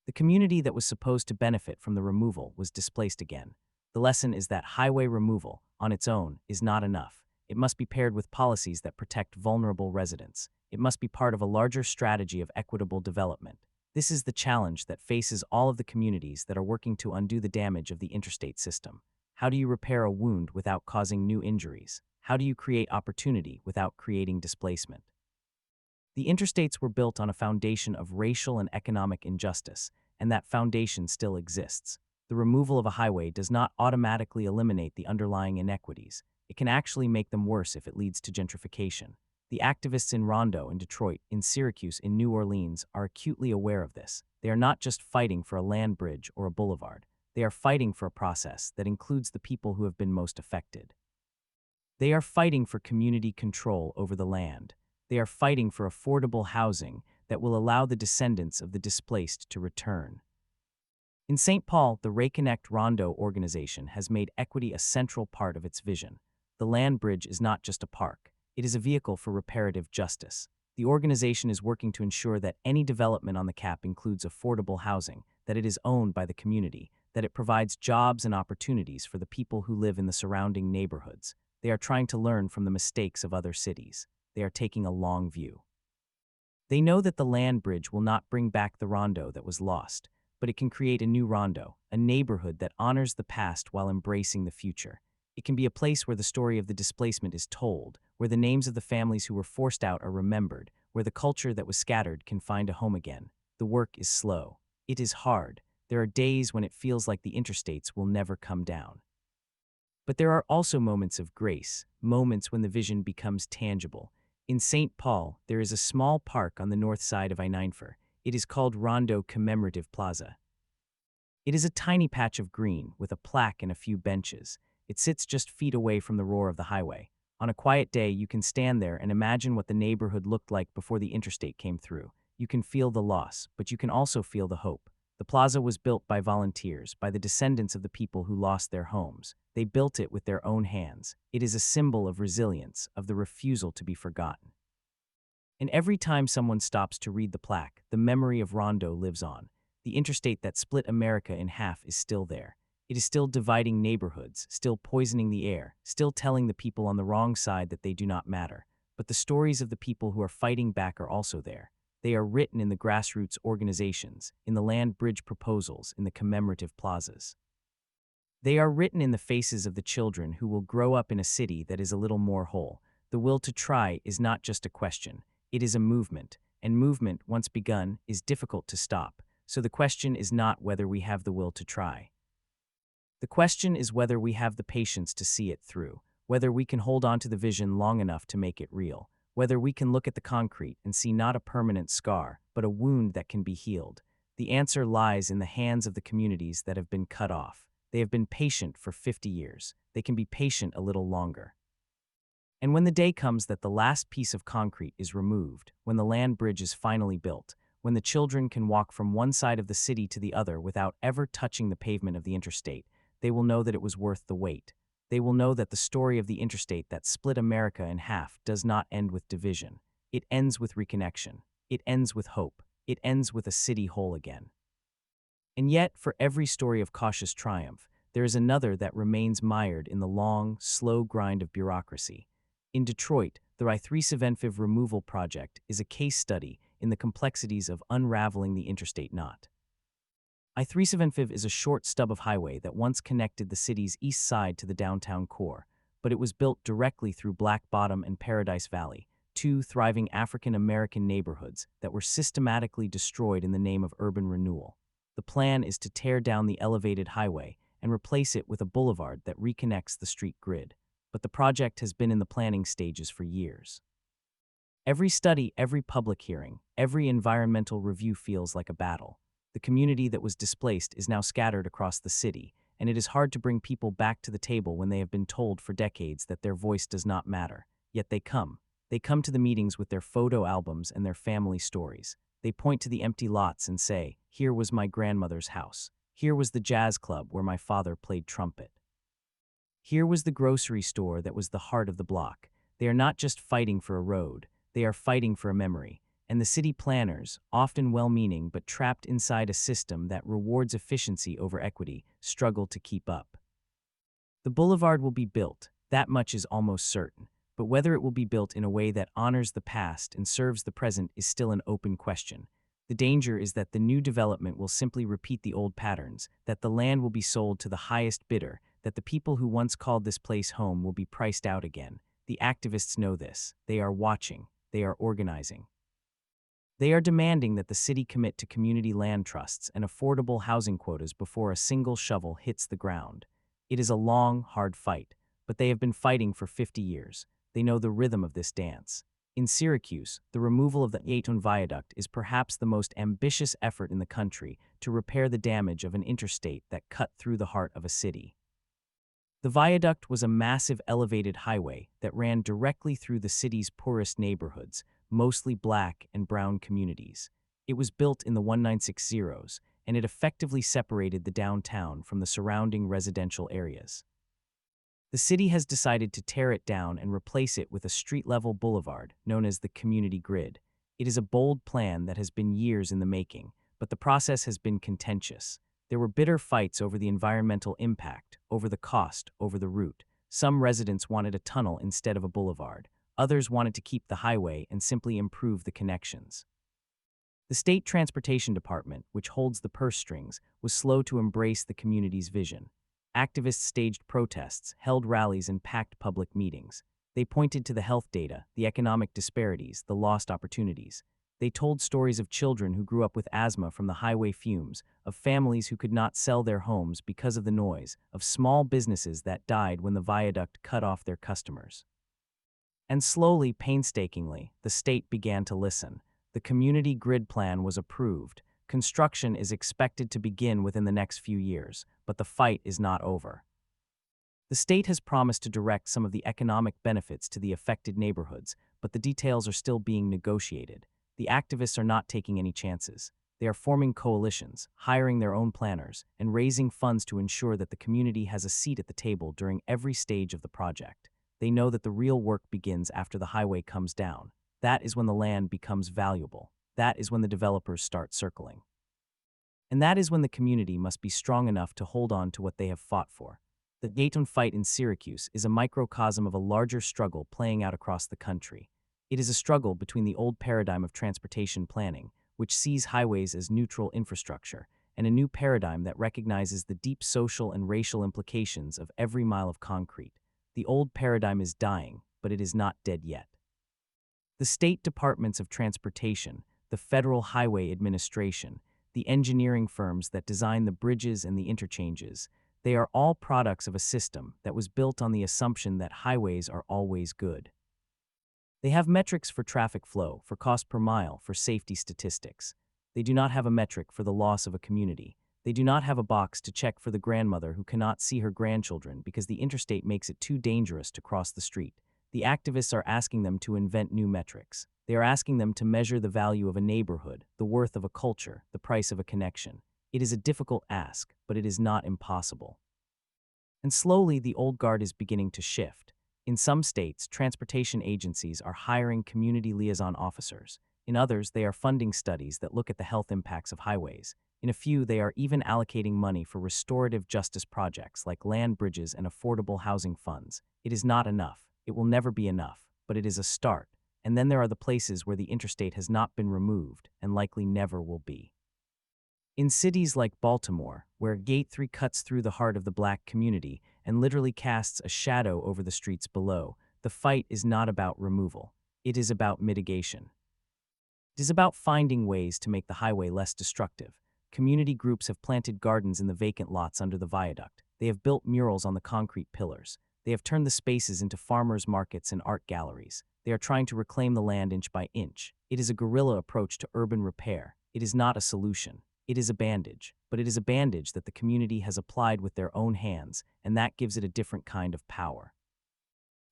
The community that was supposed to benefit from the removal was displaced again. The lesson is that highway removal, on its own, is not enough. It must be paired with policies that protect vulnerable residents. It must be part of a larger strategy of equitable development. This is the challenge that faces all of the communities that are working to undo the damage of the interstate system. How do you repair a wound without causing new injuries? How do you create opportunity without creating displacement? The interstates were built on a foundation of racial and economic injustice, and that foundation still exists. The removal of a highway does not automatically eliminate the underlying inequities. It can actually make them worse if it leads to gentrification. The activists in Rondo, in Detroit, in Syracuse, in New Orleans are acutely aware of this. They are not just fighting for a land bridge or a boulevard. They are fighting for a process that includes the people who have been most affected. They are fighting for community control over the land. They are fighting for affordable housing that will allow the descendants of the displaced to return. In St. Paul, the Reconnect Rondo organization has made equity a central part of its vision. The land bridge is not just a park. It is a vehicle for reparative justice. The organization is working to ensure that any development on the cap includes affordable housing, that it is owned by the community, that it provides jobs and opportunities for the people who live in the surrounding neighborhoods. They are trying to learn from the mistakes of other cities. They are taking a long view. They know that the land bridge will not bring back the Rondo that was lost, but it can create a new Rondo, a neighborhood that honors the past while embracing the future. It can be a place where the story of the displacement is told, where the names of the families who were forced out are remembered, where the culture that was scattered can find a home again. The work is slow. It is hard. There are days when it feels like the interstates will never come down. But there are also moments of grace, moments when the vision becomes tangible. In St. Paul, there is a small park on the north side of I-94. It is called Rondo Commemorative Plaza. It is a tiny patch of green with a plaque and a few benches. It sits just feet away from the roar of the highway. On a quiet day, you can stand there and imagine what the neighborhood looked like before the interstate came through. You can feel the loss, but you can also feel the hope. The plaza was built by volunteers, by the descendants of the people who lost their homes. They built it with their own hands. It is a symbol of resilience, of the refusal to be forgotten. And every time someone stops to read the plaque, the memory of Rondo lives on. The interstate that split America in half is still there. It is still dividing neighborhoods, still poisoning the air, still telling the people on the wrong side that they do not matter. But the stories of the people who are fighting back are also there. They are written in the grassroots organizations, in the land bridge proposals, in the commemorative plazas. They are written in the faces of the children who will grow up in a city that is a little more whole. The will to try is not just a question. It is a movement, and movement, once begun, is difficult to stop. So the question is not whether we have the will to try. The question is whether we have the patience to see it through, whether we can hold on to the vision long enough to make it real, whether we can look at the concrete and see not a permanent scar, but a wound that can be healed. The answer lies in the hands of the communities that have been cut off. They have been patient for 50 years. They can be patient a little longer. And when the day comes that the last piece of concrete is removed, when the land bridge is finally built, when the children can walk from one side of the city to the other without ever touching the pavement of the interstate, they will know that it was worth the wait. They will know that the story of the interstate that split America in half does not end with division. It ends with reconnection. It ends with hope. It ends with a city whole again. And yet, for every story of cautious triumph, there is another that remains mired in the long, slow grind of bureaucracy. In Detroit, the I-375 removal project is a case study in the complexities of unraveling the interstate knot. I-375 is a short stub of highway that once connected the city's east side to the downtown core, but it was built directly through Black Bottom and Paradise Valley, two thriving African-American neighborhoods that were systematically destroyed in the name of urban renewal. The plan is to tear down the elevated highway and replace it with a boulevard that reconnects the street grid. But the project has been in the planning stages for years. Every study, every public hearing, every environmental review feels like a battle. The community that was displaced is now scattered across the city, and it is hard to bring people back to the table when they have been told for decades that their voice does not matter. Yet they come. They come to the meetings with their photo albums and their family stories. They point to the empty lots and say, "Here was my grandmother's house. Here was the jazz club where my father played trumpet. Here was the grocery store that was the heart of the block." They are not just fighting for a road, they are fighting for a memory. And the city planners, often well-meaning but trapped inside a system that rewards efficiency over equity, struggle to keep up. The boulevard will be built, that much is almost certain, but whether it will be built in a way that honors the past and serves the present is still an open question. The danger is that the new development will simply repeat the old patterns, that the land will be sold to the highest bidder, that the people who once called this place home will be priced out again. The activists know this. They are watching. They are organizing. They are demanding that the city commit to community land trusts and affordable housing quotas before a single shovel hits the ground. It is a long, hard fight, but they have been fighting for 50 years. They know the rhythm of this dance. In Syracuse, the removal of the Aton Viaduct is perhaps the most ambitious effort in the country to repair the damage of an interstate that cut through the heart of a city. The viaduct was a massive elevated highway that ran directly through the city's poorest neighborhoods, mostly black and brown communities. It was built in the 1960s, and it effectively separated the downtown from the surrounding residential areas. The city has decided to tear it down and replace it with a street-level boulevard known as the community grid. It is a bold plan that has been years in the making, but the process has been contentious. There were bitter fights over the environmental impact, over the cost, over the route. Some residents wanted a tunnel instead of a boulevard. Others wanted to keep the highway and simply improve the connections. The State Transportation Department, which holds the purse strings, was slow to embrace the community's vision. Activists staged protests, held rallies, and packed public meetings. They pointed to the health data, the economic disparities, the lost opportunities. They told stories of children who grew up with asthma from the highway fumes, of families who could not sell their homes because of the noise, of small businesses that died when the viaduct cut off their customers. And slowly, painstakingly, the state began to listen. The community grid plan was approved. Construction is expected to begin within the next few years, but the fight is not over. The state has promised to direct some of the economic benefits to the affected neighborhoods, but the details are still being negotiated. The activists are not taking any chances. They are forming coalitions, hiring their own planners, and raising funds to ensure that the community has a seat at the table during every stage of the project. They know that the real work begins after the highway comes down. That is when the land becomes valuable. That is when the developers start circling. And that is when the community must be strong enough to hold on to what they have fought for. The Dayton fight in Syracuse is a microcosm of a larger struggle playing out across the country. It is a struggle between the old paradigm of transportation planning, which sees highways as neutral infrastructure, and a new paradigm that recognizes the deep social and racial implications of every mile of concrete. The old paradigm is dying, but it is not dead yet. The state departments of transportation, the Federal Highway Administration, the engineering firms that design the bridges and the interchanges, they are all products of a system that was built on the assumption that highways are always good. They have metrics for traffic flow, for cost per mile, for safety statistics. They do not have a metric for the loss of a community. They do not have a box to check for the grandmother who cannot see her grandchildren because the interstate makes it too dangerous to cross the street. The activists are asking them to invent new metrics. They are asking them to measure the value of a neighborhood, the worth of a culture, the price of a connection. It is a difficult ask, but it is not impossible. And slowly, the old guard is beginning to shift. In some states, transportation agencies are hiring community liaison officers. In others, they are funding studies that look at the health impacts of highways. In a few, they are even allocating money for restorative justice projects like land bridges and affordable housing funds. It is not enough. It will never be enough, but it is a start. And then there are the places where the interstate has not been removed and likely never will be. In cities like Baltimore, where Gate 3 cuts through the heart of the black community and literally casts a shadow over the streets below, the fight is not about removal. It is about mitigation. It is about finding ways to make the highway less destructive. Community groups have planted gardens in the vacant lots under the viaduct. They have built murals on the concrete pillars. They have turned the spaces into farmers' markets and art galleries. They are trying to reclaim the land inch by inch. It is a guerrilla approach to urban repair. It is not a solution. It is a bandage, but it is a bandage that the community has applied with their own hands, and that gives it a different kind of power.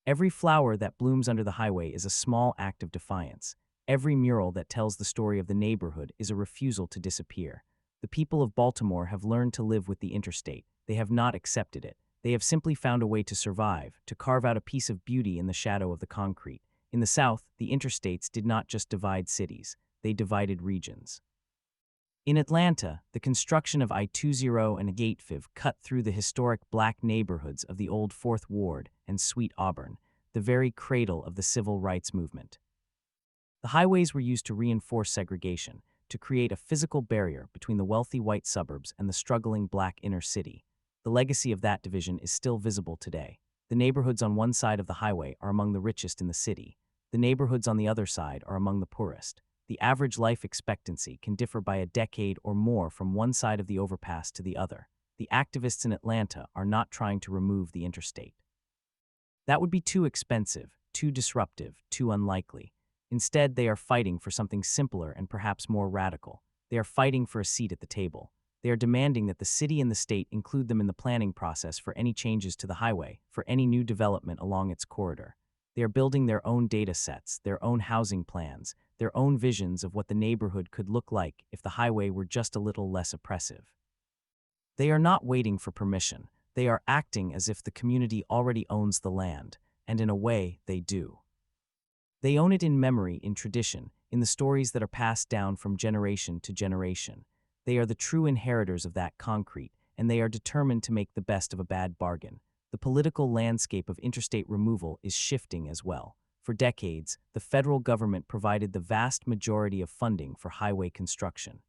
Every flower that blooms under the highway is a small act of defiance. Every mural that tells the story of the neighborhood is a refusal to disappear. The people of Baltimore have learned to live with the interstate. They have not accepted it. They have simply found a way to survive, to carve out a piece of beauty in the shadow of the concrete. In the South, the interstates did not just divide cities, they divided regions. In Atlanta, the construction of I-20 and Gate 5 cut through the historic black neighborhoods of the old Fourth Ward and Sweet Auburn, the very cradle of the civil rights movement. The highways were used to reinforce segregation, to create a physical barrier between the wealthy white suburbs and the struggling black inner city. The legacy of that division is still visible today. The neighborhoods on one side of the highway are among the richest in the city. The neighborhoods on the other side are among the poorest. The average life expectancy can differ by a decade or more from one side of the overpass to the other. The activists in Atlanta are not trying to remove the interstate. That would be too expensive, too disruptive, too unlikely. Instead, they are fighting for something simpler and perhaps more radical. They are fighting for a seat at the table. They are demanding that the city and the state include them in the planning process for any changes to the highway, for any new development along its corridor. They are building their own data sets, their own housing plans, their own visions of what the neighborhood could look like if the highway were just a little less oppressive. They are not waiting for permission. They are acting as if the community already owns the land, and in a way, they do. They own it in memory, in tradition, in the stories that are passed down from generation to generation. They are the true inheritors of that concrete, and they are determined to make the best of a bad bargain. The political landscape of interstate removal is shifting as well. For decades, the federal government provided the vast majority of funding for highway construction.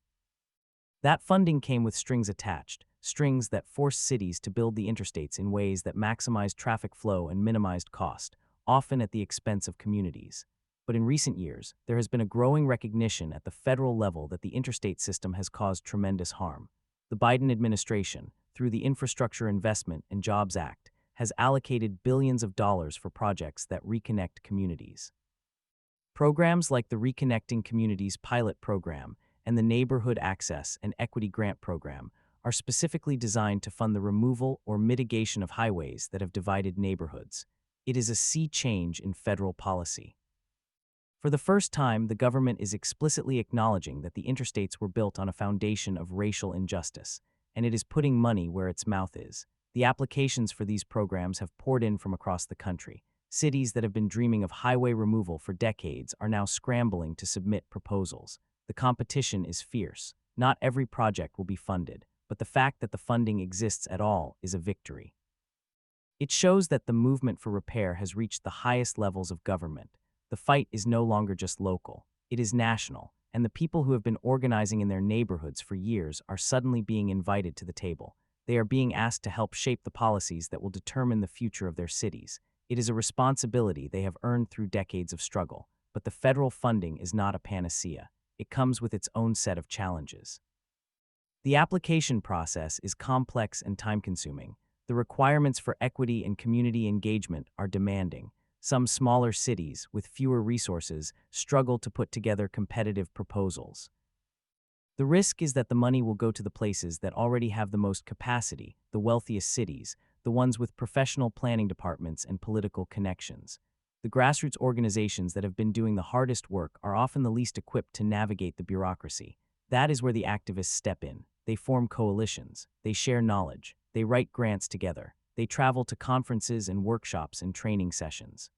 That funding came with strings attached, strings that forced cities to build the interstates in ways that maximized traffic flow and minimized cost, often at the expense of communities. But in recent years, there has been a growing recognition at the federal level that the interstate system has caused tremendous harm. The Biden administration, through the Infrastructure Investment and Jobs Act, has allocated billions of dollars for projects that reconnect communities. Programs like the Reconnecting Communities Pilot Program and the Neighborhood Access and Equity Grant Program are specifically designed to fund the removal or mitigation of highways that have divided neighborhoods. It is a sea change in federal policy. For the first time, the government is explicitly acknowledging that the interstates were built on a foundation of racial injustice, and it is putting money where its mouth is. The applications for these programs have poured in from across the country. Cities that have been dreaming of highway removal for decades are now scrambling to submit proposals. The competition is fierce. Not every project will be funded, but the fact that the funding exists at all is a victory. It shows that the movement for repair has reached the highest levels of government. The fight is no longer just local, it is national, and the people who have been organizing in their neighborhoods for years are suddenly being invited to the table. They are being asked to help shape the policies that will determine the future of their cities. It is a responsibility they have earned through decades of struggle, but the federal funding is not a panacea. It comes with its own set of challenges. The application process is complex and time-consuming. The requirements for equity and community engagement are demanding. Some smaller cities, with fewer resources, struggle to put together competitive proposals. The risk is that the money will go to the places that already have the most capacity, the wealthiest cities, the ones with professional planning departments and political connections. The grassroots organizations that have been doing the hardest work are often the least equipped to navigate the bureaucracy. That is where the activists step in. They form coalitions, they share knowledge, they write grants together, they travel to conferences and workshops and training sessions.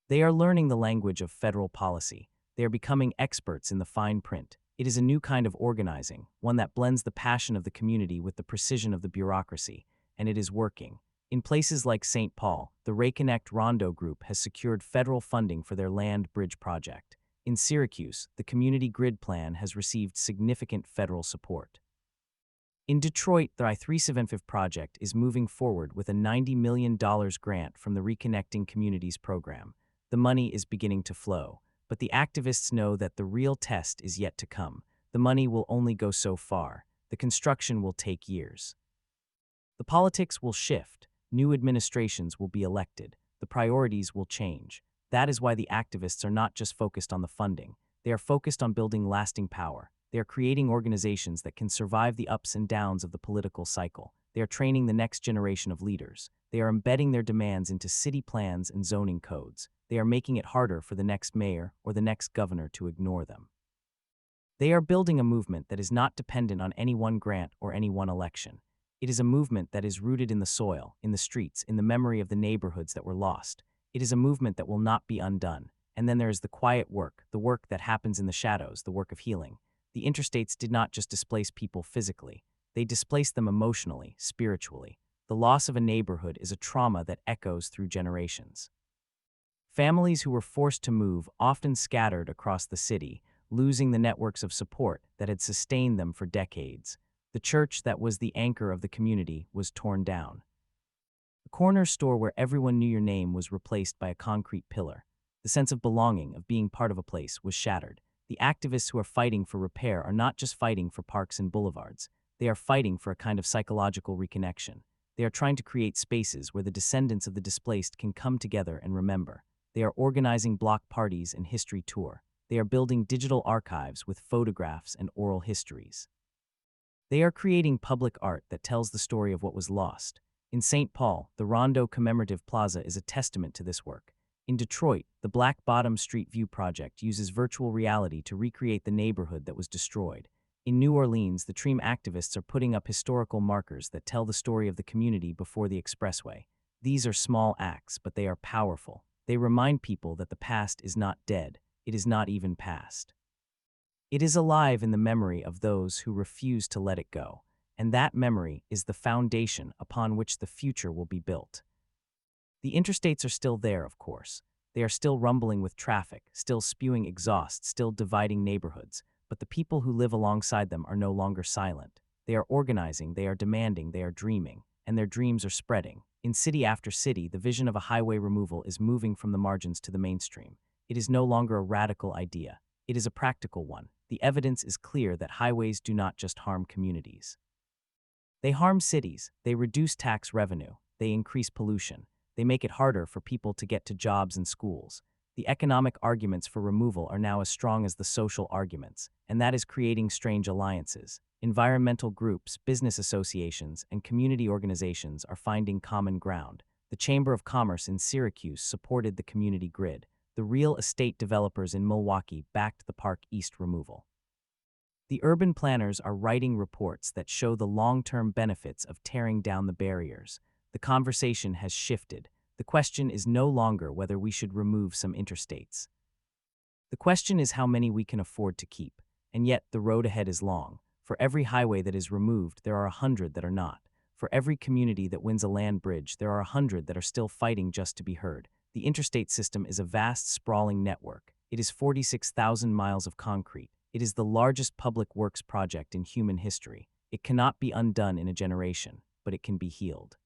They are learning the language of federal policy. They are becoming experts in the fine print. It is a new kind of organizing, one that blends the passion of the community with the precision of the bureaucracy, and it is working. In places like St. Paul, the Reconnect Rondo Group has secured federal funding for their land bridge project. In Syracuse, the Community Grid Plan has received significant federal support. In Detroit, the I-375 project is moving forward with a $90 million grant from the Reconnecting Communities program. The money is beginning to flow, but the activists know that the real test is yet to come. The money will only go so far. The construction will take years. The politics will shift. New administrations will be elected. The priorities will change. That is why the activists are not just focused on the funding. They are focused on building lasting power. They are creating organizations that can survive the ups and downs of the political cycle. They are training the next generation of leaders. They are embedding their demands into city plans and zoning codes. They are making it harder for the next mayor or the next governor to ignore them. They are building a movement that is not dependent on any one grant or any one election. It is a movement that is rooted in the soil, in the streets, in the memory of the neighborhoods that were lost. It is a movement that will not be undone. And then there is the quiet work, the work that happens in the shadows, the work of healing. The interstates did not just displace people physically. They displaced them emotionally, spiritually. The loss of a neighborhood is a trauma that echoes through generations. Families who were forced to move often scattered across the city, losing the networks of support that had sustained them for decades. The church that was the anchor of the community was torn down. The corner store where everyone knew your name was replaced by a concrete pillar. The sense of belonging, of being part of a place, was shattered. The activists who are fighting for repair are not just fighting for parks and boulevards. They are fighting for a kind of psychological reconnection. They are trying to create spaces where the descendants of the displaced can come together and remember. They are organizing block parties and history tour. They are building digital archives with photographs and oral histories. They are creating public art that tells the story of what was lost. In St. Paul, the Rondo Commemorative Plaza is a testament to this work. In Detroit, the Black Bottom Street View project uses virtual reality to recreate the neighborhood that was destroyed. In New Orleans, the Treem activists are putting up historical markers that tell the story of the community before the expressway. These are small acts, but they are powerful. They remind people that the past is not dead. It is not even past. It is alive in the memory of those who refuse to let it go, and that memory is the foundation upon which the future will be built. The interstates are still there, of course. They are still rumbling with traffic, still spewing exhaust, still dividing neighborhoods, but the people who live alongside them are no longer silent. They are organizing, they are demanding, they are dreaming. and their dreams are spreading. In city after city, the vision of a highway removal is moving from the margins to the mainstream. It is no longer a radical idea. It is a practical one. The evidence is clear that highways do not just harm communities. They harm cities, they reduce tax revenue, they increase pollution, they make it harder for people to get to jobs and schools. The economic arguments for removal are now as strong as the social arguments, and that is creating strange alliances. Environmental groups, business associations, and community organizations are finding common ground. The Chamber of Commerce in Syracuse supported the community grid. The real estate developers in Milwaukee backed the Park East removal. The urban planners are writing reports that show the long-term benefits of tearing down the barriers. The conversation has shifted. The question is no longer whether we should remove some interstates. The question is how many we can afford to keep. And yet, the road ahead is long. For every highway that is removed, there are 100 that are not. For every community that wins a land bridge, there are 100 that are still fighting just to be heard. The interstate system is a vast, sprawling network. It is 46,000 miles of concrete. It is the largest public works project in human history. It cannot be undone in a generation, but it can be healed.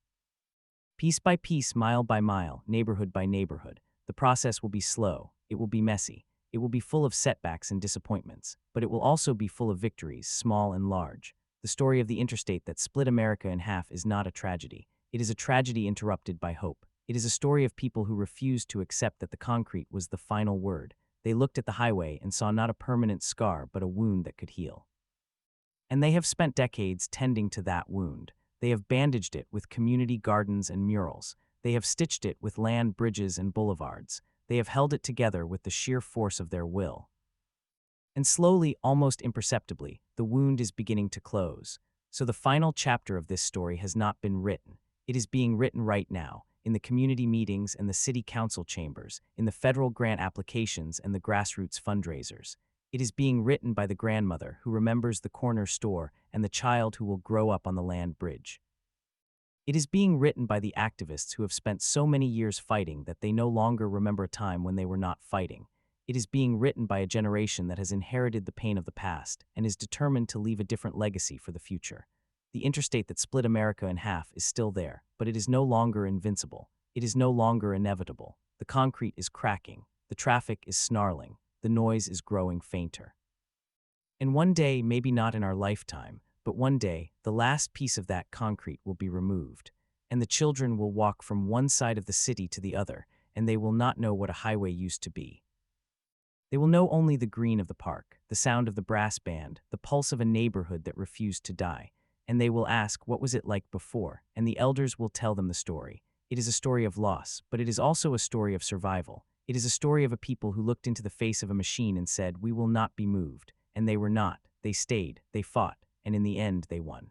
Piece by piece, mile by mile, neighborhood by neighborhood, the process will be slow, it will be messy, it will be full of setbacks and disappointments, but it will also be full of victories, small and large. The story of the interstate that split America in half is not a tragedy. It is a tragedy interrupted by hope. It is a story of people who refused to accept that the concrete was the final word. They looked at the highway and saw not a permanent scar, but a wound that could heal. And they have spent decades tending to that wound. They have bandaged it with community gardens and murals. They have stitched it with land bridges and boulevards. They have held it together with the sheer force of their will. And slowly, almost imperceptibly, the wound is beginning to close. So the final chapter of this story has not been written. It is being written right now, in the community meetings and the city council chambers, in the federal grant applications and the grassroots fundraisers. It is being written by the grandmother who remembers the corner store and the child who will grow up on the land bridge. It is being written by the activists who have spent so many years fighting that they no longer remember a time when they were not fighting. It is being written by a generation that has inherited the pain of the past and is determined to leave a different legacy for the future. The interstate that split America in half is still there, but it is no longer invincible. It is no longer inevitable. The concrete is cracking. The traffic is snarling. The noise is growing fainter. And one day, maybe not in our lifetime, but one day, the last piece of that concrete will be removed, and the children will walk from one side of the city to the other, and they will not know what a highway used to be. They will know only the green of the park, the sound of the brass band, the pulse of a neighborhood that refused to die. And they will ask, what was it like before? And the elders will tell them the story. It is a story of loss, but it is also a story of survival. It is a story of a people who looked into the face of a machine and said, we will not be moved. And they were not. They stayed, they fought, and in the end they won.